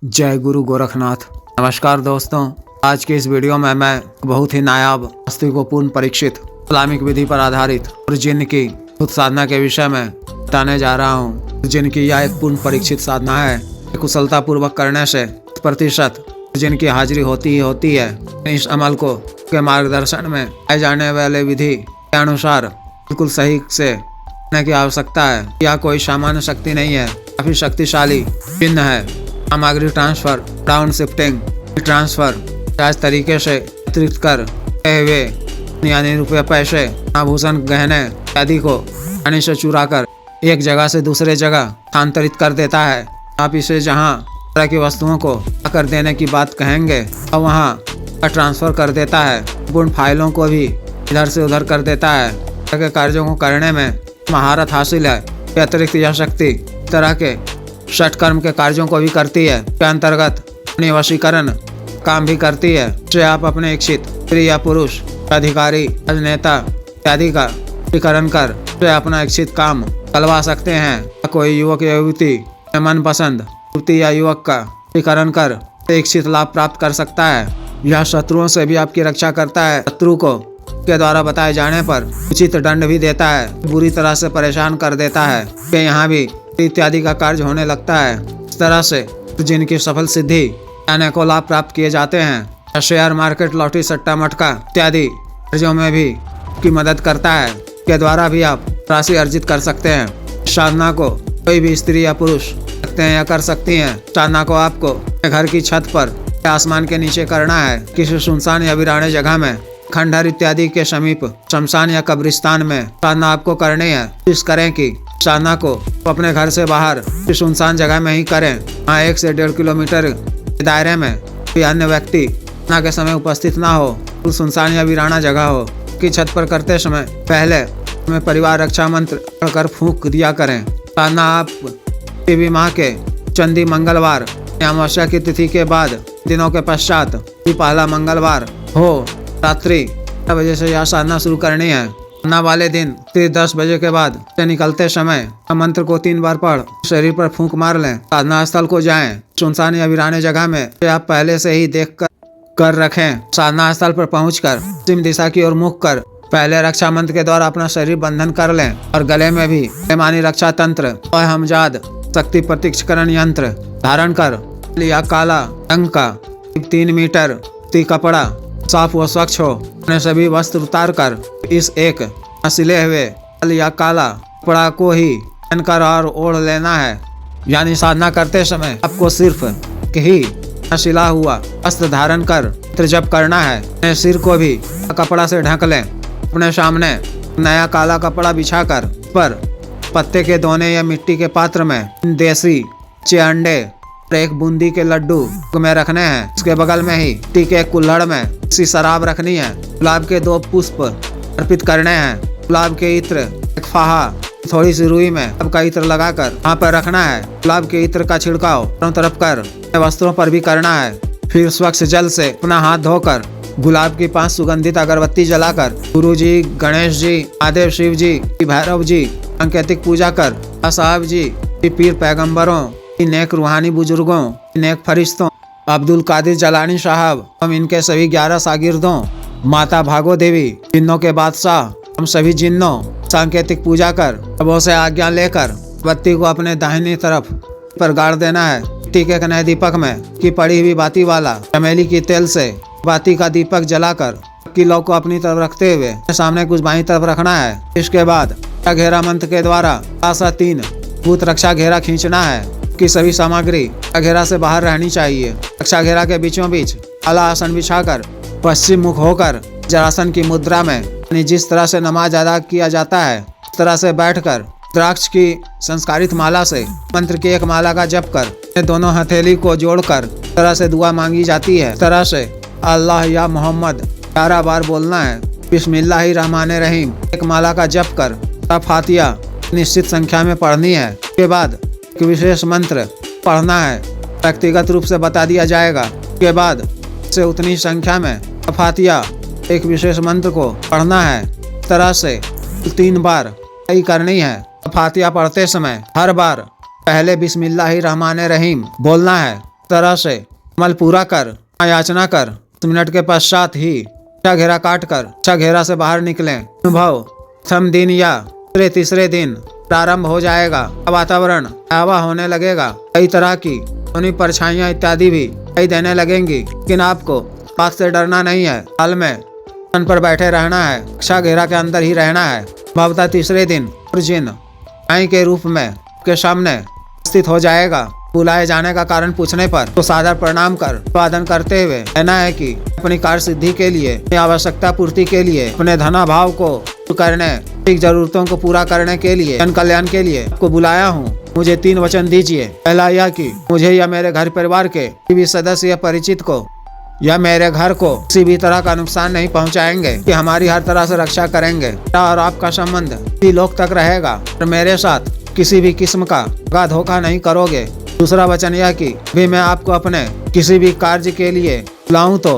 जय गुरु गोरखनाथ। नमस्कार दोस्तों, आज के इस वीडियो में मैं बहुत ही नायाब आस्तिकों परीक्षित इस्लामिक विधि पर आधारित और जिन की खुद साधना के विषय में बताने जा रहा हूँ। जिनकी यह एक पूर्ण परीक्षित साधना है, कुशलता पूर्वक करने से प्रतिशत जिनकी हाजिरी होती ही होती है। इस अमल को के मार्गदर्शन में आए जाने वाले विधि के अनुसार बिल्कुल सही से करने की आवश्यकता है। यह कोई सामान्य शक्ति नहीं है, काफी शक्तिशाली चिन्ह है। सामग्री ट्रांसफर, डाउन शिफ्टिंग ट्रांसफर सहज तरीके से वितरित कर हुए यानी रुपये, पैसे, आभूषण, गहने आदि को पानी से चुरा कर एक जगह से दूसरे जगह स्थानांतरित कर देता है। आप इसे जहाँ तरह की वस्तुओं को कर देने की बात कहेंगे और वहाँ ट्रांसफर कर देता है। पूर्ण फाइलों को भी इधर से उधर कर देता है। तरह के कार्यों को करने में महारत हासिल है। के अतिरिक्त यह शक्ति तरह के षटकर्म के कार्यों को भी करती है। के अंतर्गत अपनी वशीकरण काम भी करती है। जो आप अपने इच्छित स्त्री या पुरुष, अधिकारी, राजनेता इत्यादि का वशीकरण कर जो अपना इच्छित काम करवा सकते हैं। कोई युवक या युवती मनपसंद युवती या युवक का वशीकरण कर इच्छित लाभ प्राप्त कर सकता है। यह शत्रुओं से भी आपकी रक्षा करता है। शत्रु को के द्वारा बताए जाने पर उचित दंड भी देता है। बुरी तरह से परेशान कर देता है कि यहाँ भी इत्यादि का कार्य होने लगता है। इस तरह से जिनकी सफल सिद्धि अनेकों लाभ प्राप्त किए जाते हैं। शेयर मार्केट, लॉटरी, सट्टा, मटका इत्यादि कार्यों में भी की मदद करता है। के द्वारा भी आप राशि अर्जित कर सकते हैं। साधना को कोई भी स्त्री या पुरुष सकते हैं या कर सकती हैं। साधना को आपको घर की छत पर या आसमान के नीचे करना है। किसी सुनसान या वीराने जगह में, खंडहर इत्यादि के समीप, शमशान या कब्रिस्तान में साधना आपको करनी है। कोशिश करें कि साधना को अपने घर से बाहर सुनसान जगह में ही करें। वहाँ 1 से 1.5 किलोमीटर के दायरे में कोई अन्य व्यक्ति साधना के समय उपस्थित ना हो। सुनसान या वीराना जगह हो। की छत पर करते समय पहले में परिवार रक्षा मंत्र पढ़कर फूंक दिया करें। साधना आप देवी माह के चंदी मंगलवार या अमावस्या की तिथि के बाद दिनों के पश्चात पहला मंगलवार हो रात्रि 10 बजे से यह साधना शुरू करनी है। साधना वाले दिन 10 बजे के बाद से निकलते समय मंत्र को 3 बार पढ़ शरीर पर फूंक मार लें। साधना स्थल को जाएं। सुनसान या वीराने जगह में आप पहले से ही देख कर रखें। साधना स्थल पर पहुंचकर पश्चिम दिशा की ओर मुख कर पहले रक्षा मंत्र के द्वारा अपना शरीर बंधन कर लें और गले में भी बेमानी रक्षा तंत्र और हमजाद शक्ति प्रतीक्षकरण यंत्र धारण कर लिया। काला रंग का 3 मीटर कपड़ा साफ व स्वच्छ हो। अपने सभी वस्त्र उतार कर इस एक सिले हुए या काला कपड़ा को ही पहनकर और ओढ़ लेना है। यानी साधना करते समय आपको सिर्फ ही सिला हुआ वस्त्र धारण कर जप करना है। अपने सिर को भी कपड़ा से ढक लें। अपने सामने नया काला कपड़ा बिछाकर पर पत्ते के दोने या मिट्टी के पात्र में देसी अंडे और 1 बूंदी के लड्डू में रखने हैं। इसके बगल में ही टीके कुल्हड़ में सी शराब रखनी है। गुलाब के 2 पुष्प अर्पित करने हैं। गुलाब के इत्र 1 फाहा थोड़ी सी रुई में सबका इत्र लगाकर वहाँ पर रखना है। गुलाब के इत्र का छिड़काव चारों तरफ कर वस्त्रों पर भी करना है। फिर स्वच्छ जल से अपना हाथ धोकर गुलाब की 5 सुगंधित अगरबत्ती जलाकर गुरु जी, गणेश जी, महादेव, शिव जी, भैरव जी सांकेतिक पूजा कर साहब जी, पीर पैगम्बरों, नेक रूहानी बुजुर्गों, नेक फरिश्तों, अब्दुल कादिर जलानी साहब, हम इनके सभी 11 शागिर्दों, माता भागो देवी, जिन्नों के बादशाह, हम सभी जिन्नों सांकेतिक पूजा कर सबों से आज्ञा लेकर बत्ती को अपने दाहिनी तरफ पर गाड़ देना है। टीके के नए दीपक में की पड़ी हुई बाती वाला चमेली की तेल से बाती का दीपक जलाकर किलो को अपनी तरफ रखते हुए सामने कुछ बाईं तरफ रखना है। इसके बाद घेरा मंत्र के द्वारा 3 भूत रक्षा घेरा खींचना है। की सभी सामग्री घेरा से बाहर रहनी चाहिए। रक्षा घेरा के बीचों बीच काला आसन बिछाकर पश्चिम मुख होकर जरासन की मुद्रा में यानी जिस तरह से नमाज अदा किया जाता है उस तरह से बैठकर द्राक्ष की संस्कारित माला से मंत्र की 1 माला का जप कर दोनों हथेली को जोड़कर तरह से दुआ मांगी जाती है। तरह से अल्लाह या मोहम्मद 11 बार बोलना है। बिस्मिल्लाहिर्रहमानिर्रहीम 1 माला का जप कर फातिहा निश्चित संख्या में पढ़नी है। के बाद एक विशेष मंत्र पढ़ना है। व्यक्तिगत रूप से बता दिया जाएगा। के बाद से उतनी संख्या में फातिहा एक विशेष मंत्र को पढ़ना है। तरह से 3 बार ही करनी है। फातिहा पढ़ते समय हर बार पहले बिस्मिल्लाहिर्रहमानिर्रहीम बोलना है। तरह से अमल पूरा कर, याचना कर। 10 मिनट के पश्चात ही 6 घेरा काट कर 6 घेरा से बाहर निकलें। अनुभव प्रथम दिन या तीसरे दिन प्रारंभ हो जाएगा। वातावरण भयावह होने लगेगा। कई तरह की ध्वनि परछाइयां इत्यादि भी दिखाई देने लगेंगी, लेकिन आपको बात से डरना नहीं है। हाल में स्थान पर बैठे रहना है, 6 घेरा के अंदर ही रहना है। भवता तीसरे दिन जिन आई के रूप में के सामने उपस्थित हो जाएगा। बुलाए जाने का कारण पूछने पर तो सादर प्रणाम कर अभिवादन करते हुए कहना है कि अपनी कार्य सिद्धि के लिए, अपनी आवश्यकता पूर्ति के लिए, अपने धनाभाव को करने, ठीक जरूरतों को पूरा करने के लिए, जन कल्याण के लिए आपको बुलाया हूँ। मुझे 3 वचन दीजिए। पहला यह कि मुझे या मेरे घर परिवार के किसी भी सदस्य या परिचित को या मेरे घर को किसी भी तरह का नुकसान नहीं पहुंचाएंगे, कि हमारी हर तरह से रक्षा करेंगे। और आपका संबंध इसी लोक तक रहेगा और मेरे साथ किसी भी किस्म का धोखा नहीं करोगे। दूसरा वचन यह कि भी मैं आपको अपने किसी भी कार्य के लिए बुलाऊं तो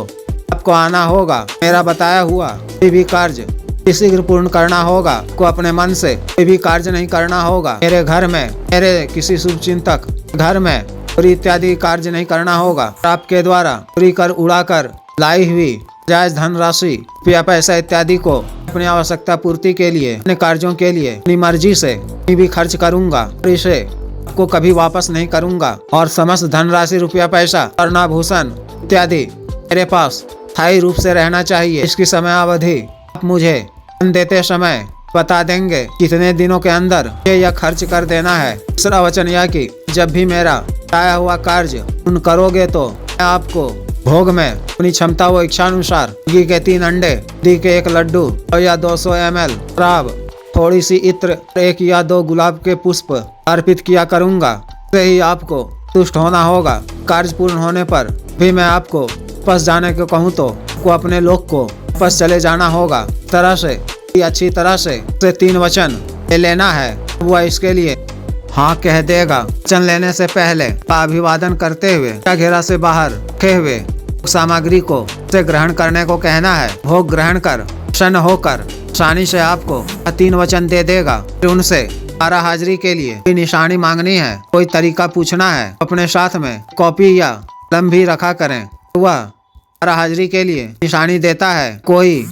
आपको आना होगा। मेरा बताया हुआ कोई भी कार्य शीघ्र पूर्ण करना होगा। को अपने मन से कोई भी कार्य नहीं करना होगा। मेरे घर में, मेरे किसी शुभ चिंतक घर में चोरी इत्यादि कार्य नहीं करना होगा। आपके द्वारा चोरी कर उड़ाकर लाई हुई जायज धनराशि या पैसा इत्यादि को अपनी आवश्यकता पूर्ति के लिए, अपने कार्यों के लिए अपनी मर्जी से भी खर्च करूंगा और इसे आपको कभी वापस नहीं करूंगा। और समस्त धनराशि, रुपया, पैसा, आभूषण इत्यादि मेरे पास स्थायी रूप से रहना चाहिए। इसकी समय अवधि आप मुझे धन देते समय बता देंगे कितने दिनों के अंदर यह खर्च कर देना है। दूसरा वचन यह कि जब भी मेरा बताया हुआ कार्य पूर्ण करोगे तो मैं आपको भोग में अपनी क्षमता व इच्छा अनुसार घी के 3 अंडे, घी के 1 लड्डू और या 200 ml शराब, थोड़ी सी इत्र, 1 या 2 गुलाब के पुष्प अर्पित किया करूंगा। से ही आपको तुष्ट होना होगा। कार्य पूर्ण होने पर भी मैं आपको वापस जाने को कहूँ तो आपको अपने लोक को वापस चले जाना होगा। तरह से अच्छी तरह से 3 वचन ले लेना है। वह इसके लिए हाँ कह देगा। वचन लेने से पहले अभिवादन करते हुए घेरा से बाहर रखे हुए सामग्री को से ग्रहण करने को कहना है। भोग ग्रहण कर प्रसन्न होकर आसानी से आपको 3 वचन दे देगा। फिर उनसे 12 हाजिरी के लिए कोई निशानी मांगनी है, कोई तरीका पूछना है। अपने साथ में कॉपी या कलम भी रखा करें। वह 12 हाजिरी के लिए निशानी देता है। कोई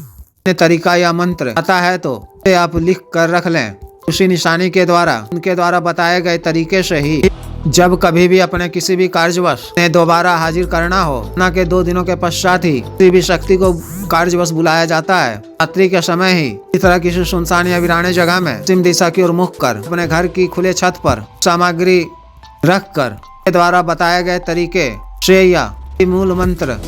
तरीका या मंत्र आता है तो उसे आप लिख कर रख लें। उसी निशानी के द्वारा, उनके द्वारा बताए गए तरीके से ही जब कभी भी अपने किसी भी कार्यवश ने दोबारा हाजिर करना हो, न के 2 दिनों के पश्चात ही किसी भी शक्ति को कार्यवश बुलाया जाता है। रात्रि के समय ही इस तरह किसी सुनसान या वीराने जगह में पश्चिम दिशा की ओर मुख कर अपने घर की खुले छत पर सामग्री रख कर के द्वारा बताए गए तरीके से या मूल मंत्र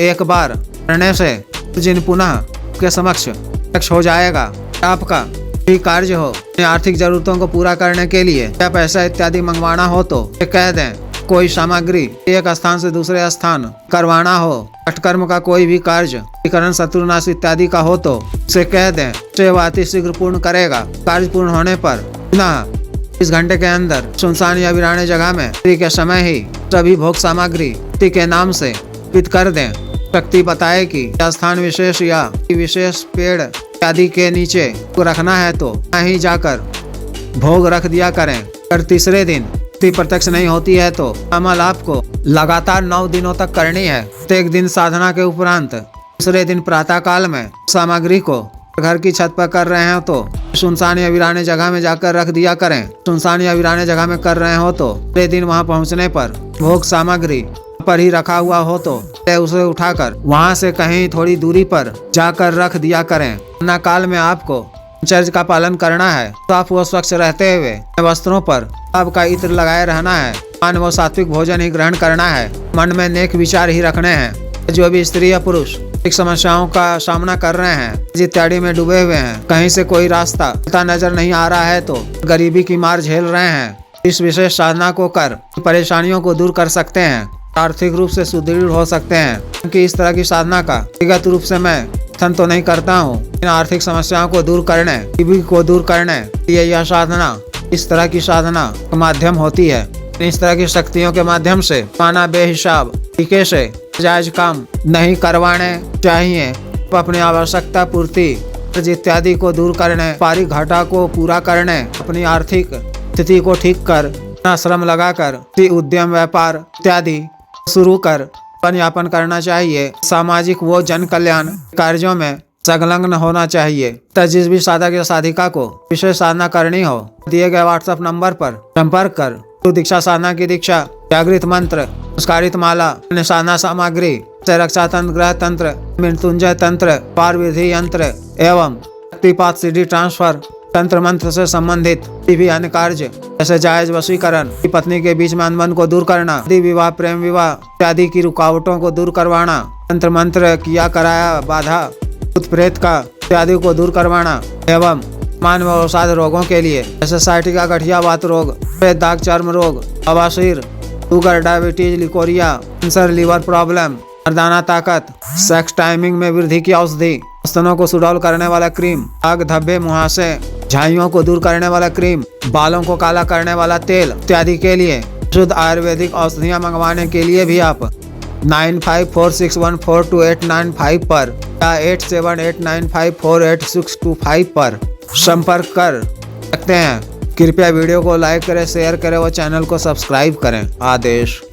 एक बार करने से जिन पुनः के समक्ष प्रत्यक्ष हो जाएगा। आपका भी कार्य हो, आर्थिक जरूरतों को पूरा करने के लिए या पैसा इत्यादि मंगवाना हो तो कह दें। कोई सामग्री एक स्थान से दूसरे स्थान करवाना हो, अष्टकर्म का कोई भी कार्य, विकरण, शत्रुनाश इत्यादि का हो तो उसे कह दें। से वह अति शीघ्र पूर्ण करेगा। कार्य पूर्ण होने पर पुनः 20 घंटे के अंदर सुनसान या वीराने जगह में के समय ही सभी भोग सामग्री के नाम से अर्पित कर दें। शक्ति बताए कि स्थान विशेष या विशेष पेड़ आदि के नीचे को रखना है तो वहीं जाकर भोग रख दिया करें। अगर तीसरे दिन प्रत्यक्ष नहीं होती है तो अमल आपको लगातार 9 दिनों तक करनी है। प्रत्येक दिन साधना के उपरांत दूसरे दिन प्रातः काल में सामग्री को घर की छत पर कर रहे हो तो सुनसान या वीराने जगह में जाकर रख दिया करें। सुनसान या वीराने जगह में कर रहे हो तो अगले दिन वहां पहुंचने पर भोग सामग्री पर ही रखा हुआ हो तो उसे उठाकर वहां से कहीं थोड़ी दूरी पर जाकर रख दिया करें। ना काल में आपको चर्च का पालन करना है। साफ व स्वच्छ रहते हुए वस्त्रों पर आपका इत्र लगाए रहना है। पान व सात्विक भोजन ही ग्रहण करना है। मन में नेक विचार ही रखने हैं। जो भी स्त्री या पुरुष एक समस्याओं का सामना कर रहे हैं, इत्यादि में डूबे हुए हैं, कहीं से कोई रास्ता नजर नहीं आ रहा है तो गरीबी की मार झेल रहे हैं, इस विशेष साधना को कर परेशानियों को दूर कर सकते हैं, आर्थिक रूप से सुदृढ़ हो सकते हैं। क्योंकि इस तरह की साधना का व्यक्तिगत रूप से मैं समर्थन तो नहीं करता हूँ। इन आर्थिक समस्याओं को दूर करने, गरीबी को दूर करने लिए यह साधना, इस तरह की साधना का माध्यम होती है। इस तरह की शक्तियों के माध्यम से माना बेहिसाब तरीके से जायज काम नहीं करवाने चाहिए। अपनी आवश्यकता पूर्ति इत्यादि को दूर करने, पारिक घाटा को पूरा करने, अपनी आर्थिक स्थिति को ठीक कर, श्रम लगाकर उद्यम, व्यापार इत्यादि शुरू कर जीवन यापन करना चाहिए। सामाजिक व जन कल्याण कार्यों में संलग्न होना चाहिए। जिस भी साधक या साधिका को विशेष साधना करनी हो, दिए गए व्हाट्सएप नंबर पर संपर्क कर गुरु दीक्षा साधना की दीक्षा, जागृत मंत्र, संस्कारित माला, अन्य साधना सामग्री, रक्षा तंत्र, ग्रह तंत्र, मृत्युंजय तंत्र, पार विधि यंत्र एवं शक्तिपात सीडी ट्रांसफर तंत्र मंत्र से संबंधित भी अन्य कार्य जैसे जायज वशीकरण, पत्नी के बीच में अनबन को दूर करना, विवाह, प्रेम विवाह इत्यादि की रुकावटों को दूर करवाना, तंत्र मंत्र किया कराया बाधा, भूत प्रेत का इत्यादि को दूर करवाना एवं मानव अवसाद रोगों के लिए जैसे साइटिका, गठिया वात रोग, सफेद दाग, चर्म रोग, बवासीर, sugar, diabetes, leucorrhoea, cancer, liver problem, मर्दाना ताकत, सेक्स टाइमिंग में वृद्धि की औषधि, स्तनों को सुडौल करने वाला क्रीम, आग, धब्बे, मुहासे, झाइयों को दूर करने वाला क्रीम, बालों को काला करने वाला तेल इत्यादि के लिए शुद्ध आयुर्वेदिक औषधियाँ मंगवाने के लिए भी आप 9546142895 पर या 8789548625 पर संपर्क कर सकते हैं। कृपया वीडियो को लाइक करें, शेयर करें व चैनल को सब्सक्राइब करें। आदेश।